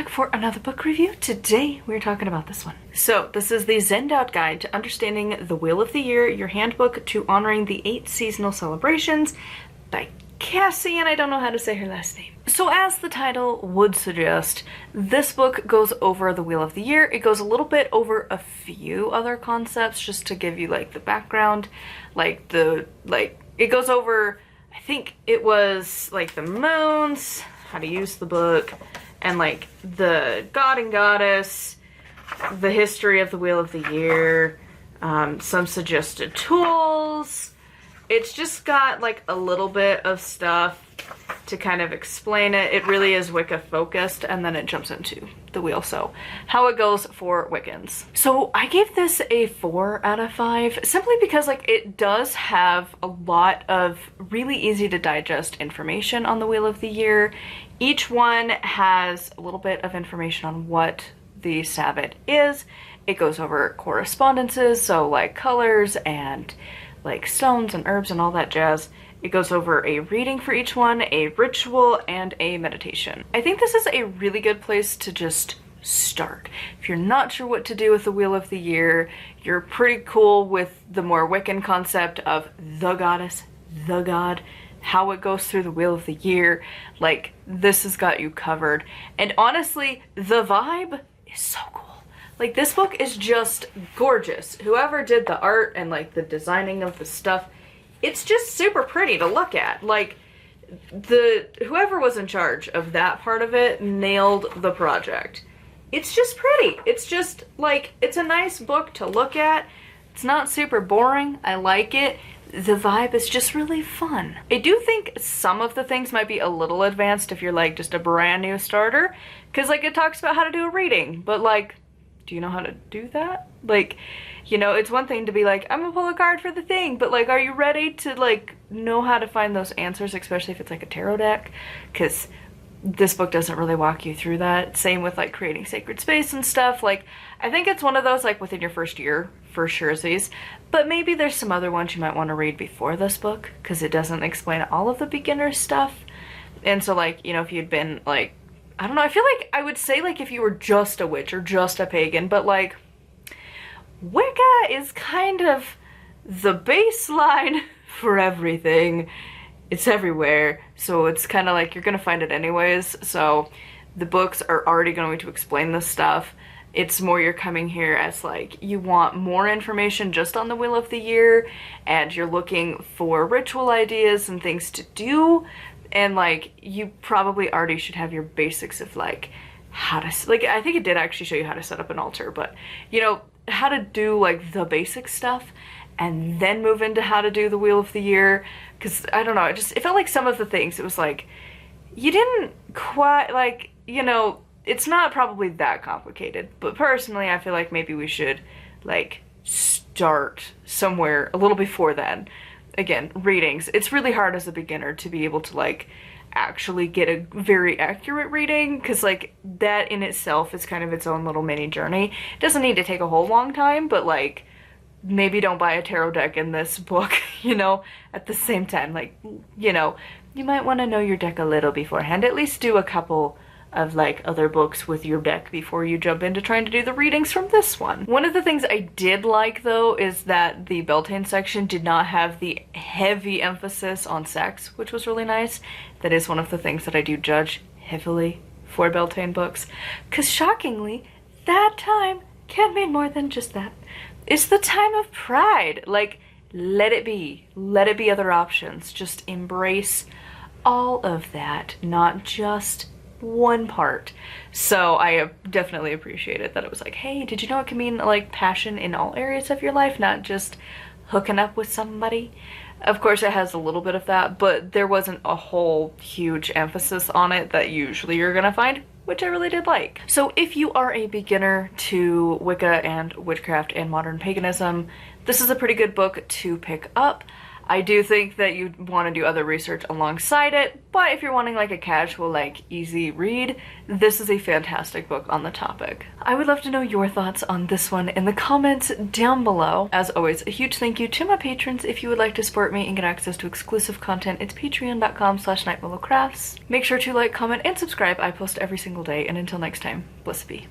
back for another book review. Today we're talking about this one. So this is the Zenned Guide to Understanding the Wheel of the Year, your handbook to honoring the 8 seasonal celebrations by Cassie, and I don't know how to say her last name. So as the title would suggest, this book goes over the Wheel of the Year. It goes a little bit over a few other concepts just to give you like the background, it goes over, I think it was like the moons, how to use the book, and like the god and goddess, the history of the Wheel of the Year, some suggested tools. It's just got like a little bit of stuff to kind of explain it. It really is Wicca focused, and then it jumps into the wheel. So how it goes for Wiccans. So I gave this a 4 out of 5 simply because like it does have a lot of really easy to digest information on the Wheel of the Year. Each one has a little bit of information on what the Sabbath is. It goes over correspondences, so like colors and like stones and herbs and all that jazz. It goes over a reading for each one, a ritual, and a meditation. I think this is a really good place to just start. If you're not sure what to do with the Wheel of the Year, you're pretty cool with the more Wiccan concept of the goddess, the god, how it goes through the Wheel of the Year, like this has got you covered. And honestly, the vibe is so cool. Like this book is just gorgeous. Whoever did the art and like the designing of the stuff, it's just super pretty to look at. Like whoever was in charge of that part of it nailed the project. It's just pretty. It's just like, it's a nice book to look at. It's not super boring. I like it. The vibe is just really fun. I do think some of the things might be a little advanced if you're like just a brand new starter, because like it talks about how to do a reading, but like, do you know how to do that? Like, you know, it's one thing to be like, I'm gonna pull a card for the thing, but like, are you ready to like know how to find those answers, especially if it's like a tarot deck? Because this book doesn't really walk you through that. Same with like creating sacred space and stuff. Like, I think it's one of those like within your first year for surezies, but maybe there's some other ones you might want to read before this book because it doesn't explain all of the beginner stuff. And so like, you know, if you'd been like, I don't know, I feel like I would say like if you were just a witch or just a pagan, but like Wicca is kind of the baseline for everything. It's everywhere, so it's kind of like you're gonna find it anyways. So the books are already going to explain this stuff. It's more you're coming here as like you want more information just on the Wheel of the Year, and you're looking for ritual ideas and things to do. And like, you probably already should have your basics of like how to, like, I think it did actually show you how to set up an altar, but you know, how to do like the basic stuff and then move into how to do the Wheel of the Year. Cause I don't know, it felt like some of the things, it was like, you didn't quite like, you know, it's not probably that complicated, but personally I feel like maybe we should like start somewhere a little before then. Again, readings. It's really hard as a beginner to be able to like actually get a very accurate reading, because like that in itself is kind of its own little mini journey. It doesn't need to take a whole long time, but like maybe don't buy a tarot deck in this book, you know, at the same time. Like, you know, you might want to know your deck a little beforehand. At least do a couple of like other books with your deck before you jump into trying to do the readings from this one. One of the things I did like though is that the Beltane section did not have the heavy emphasis on sex, which was really nice. That is one of the things that I do judge heavily for Beltane books, because shockingly that time can mean more than just that. It's the time of pride. Like, let it be other options. Just embrace all of that, not just one part. So I definitely appreciated that it was like, hey, did you know it can mean like passion in all areas of your life, not just hooking up with somebody? Of course it has a little bit of that, but there wasn't a whole huge emphasis on it that usually you're gonna find, which I really did like. So if you are a beginner to Wicca and witchcraft and modern paganism, this is a pretty good book to pick up. I do think that you'd want to do other research alongside it, but if you're wanting like a casual, like easy read, this is a fantastic book on the topic. I would love to know your thoughts on this one in the comments down below. As always, a huge thank you to my patrons. If you would like to support me and get access to exclusive content, it's patreon.com/nightwillowcrafts. Make sure to like, comment, and subscribe. I post every single day, and until next time, bliss be.